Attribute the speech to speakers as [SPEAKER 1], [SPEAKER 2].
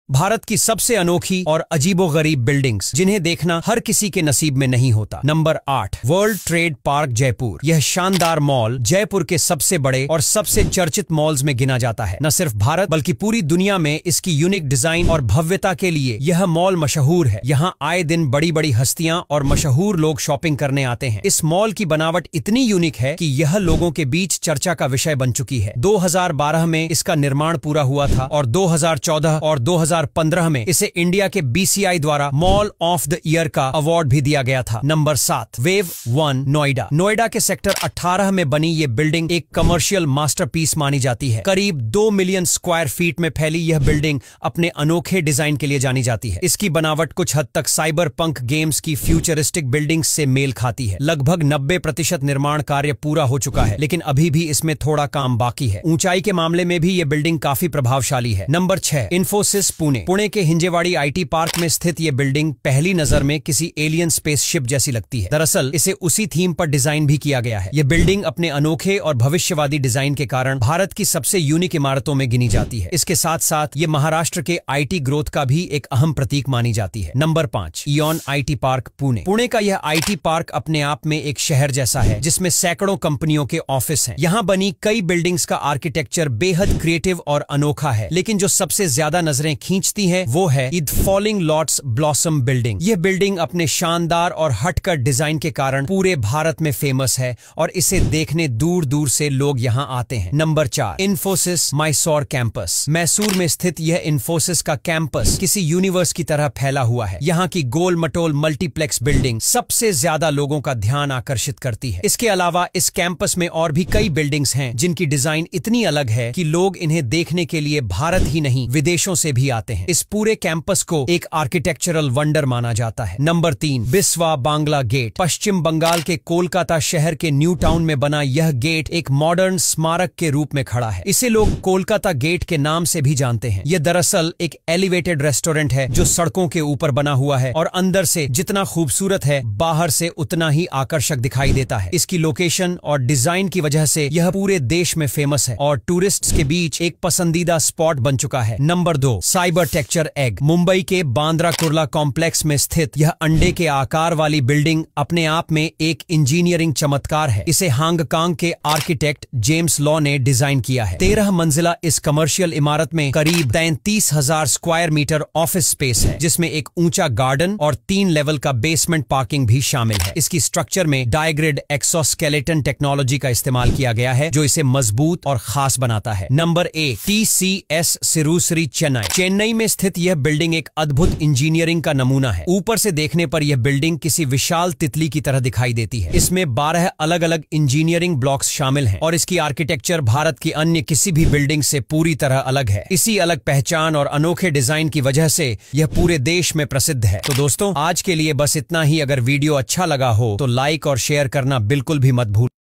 [SPEAKER 1] भारत की सबसे अनोखी और अजीबोगरीब बिल्डिंग्स जिन्हें देखना हर किसी के नसीब में नहीं होता। Number 8, world trade park Jaipur. यह शानदार मॉल जयपुर के सबसे बड़े और सबसे चर्चित मॉल्स में गिना जाता है। न सिर्फ भारत बल्कि पूरी दुनिया में इसकी यूनिक डिजाइन और भव्यता के लिए यह मॉल मशहूर है। यहाँ आए दिन बड़ी बड़ी हस्तियां और मशहूर लोग शॉपिंग करने आते हैं। इस मॉल की बनावट इतनी यूनिक है कि यह लोगों के बीच चर्चा का विषय बन चुकी है। 2012 में इसका निर्माण पूरा हुआ था और 2014 और 2015 में इसे इंडिया के BCI द्वारा मॉल ऑफ द ईयर का अवार्ड भी दिया गया था। Number 7, wave 1 Noida. नोएडा के सेक्टर 18 में बनी ये बिल्डिंग एक कमर्शियल मास्टरपीस मानी जाती है। करीब 2 मिलियन स्क्वायर फीट में फैली यह बिल्डिंग अपने अनोखे डिजाइन के लिए जानी जाती है। इसकी बनावट कुछ हद तक साइबर पंक गेम्स की फ्यूचरिस्टिक बिल्डिंग्स से मेल खाती है। लगभग 90% निर्माण कार्य पूरा हो चुका है, लेकिन अभी भी इसमें थोड़ा काम बाकी है। ऊंचाई के मामले में भी ये बिल्डिंग काफी प्रभावशाली है। नंबर 6, इन्फोसिस पुणे के हिंजेवाड़ी IT पार्क में स्थित ये बिल्डिंग पहली नजर में किसी एलियन स्पेसशिप जैसी लगती है। दरअसल इसे उसी थीम पर डिजाइन भी किया गया है। ये बिल्डिंग अपने अनोखे और भविष्यवादी डिजाइन के कारण भारत की सबसे यूनिक इमारतों में गिनी जाती है। इसके साथ साथ ये महाराष्ट्र के IT ग्रोथ का भी एक अहम प्रतीक मानी जाती है। Number 5, ion IT park Pune का यह IT पार्क अपने आप में एक शहर जैसा है जिसमें सैकड़ों कंपनियों के ऑफिस हैं। यहाँ बनी कई बिल्डिंग्स का आर्किटेक्चर बेहद क्रिएटिव और अनोखा है, लेकिन जो सबसे ज्यादा नजरें खींचती है वो है the falling lots blossom building. यह बिल्डिंग अपने शानदार और हटकर डिजाइन के कारण पूरे भारत में फेमस है और इसे देखने दूर दूर से लोग यहाँ आते हैं। Number 4, Infosys Mysore campus. Mysore में स्थित यह इन्फोसिस का कैंपस किसी यूनिवर्स की तरह फैला हुआ है। यहाँ की गोल मटोल मल्टीप्लेक्स बिल्डिंग सबसे ज्यादा लोगों का ध्यान आकर्षित करती है। इसके अलावा इस कैंपस में और भी कई बिल्डिंग्स हैं जिनकी डिजाइन इतनी अलग है कि लोग इन्हें देखने के लिए भारत ही नहीं विदेशों से भी आते हैं। इस पूरे कैंपस को एक आर्किटेक्चरल वंडर माना जाता है। Number 3, Biswa Bangla gate. पश्चिम बंगाल के कोलकाता शहर के न्यू टाउन में बना यह गेट एक मॉडर्न स्मारक के रूप में खड़ा है। इसे लोग कोलकाता गेट के नाम से भी जानते हैं। यह दरअसल एक एलिवेटेड रेस्टोरेंट है जो सड़कों के ऊपर बना हुआ है और अंदर से जितना खूबसूरत है बाहर से उतना ही आकर्षक दिखाई देता है। इसकी लोकेशन और डिजाइन की वजह से यह पूरे देश में फेमस है और टूरिस्ट्स के बीच एक पसंदीदा स्पॉट बन चुका है। Number 2, cyber texture egg. Mumbai के बांद्रा कुर्ला कॉम्प्लेक्स में स्थित यह अंडे के आकार वाली बिल्डिंग अपने आप में एक इंजीनियरिंग चमत्कार है। इसे हांगकांग के आर्किटेक्ट जेम्स लॉ ने डिजाइन किया है। 13 मंजिला इस कमर्शियल इमारत में करीब 33,000 स्क्वायर मीटर ऑफिस स्पेस है, जिसमें एक ऊंचा गार्डन और 3 लेवल का बेसमेंट पार्किंग भी शामिल है। इसकी स्ट्रक्चर में डायग्रिड एक्सोस्केलेटन टेक्नोलॉजी का इस्तेमाल किया गया है जो इसे मजबूत और खास बनाता है। नंबर 1, TCS सिरुश्री चेन्नई में स्थित यह बिल्डिंग एक अद्भुत इंजीनियरिंग का नमूना है। ऊपर से देखने पर यह बिल्डिंग किसी विशाल तितली की तरह दिखाई देती है। इसमें 12 अलग अलग इंजीनियरिंग ब्लॉक्स शामिल हैं और इसकी आर्किटेक्चर भारत की अन्य किसी भी बिल्डिंग से पूरी तरह अलग है। इसी अलग पहचान और अनोखे डिजाइन की वजह से यह पूरे देश में प्रसिद्ध है। तो दोस्तों आज के लिए बस इतना ही। अगर वीडियो अच्छा लगा हो तो लाइक और शेयर करना बिल्कुल भी मत भूलिए।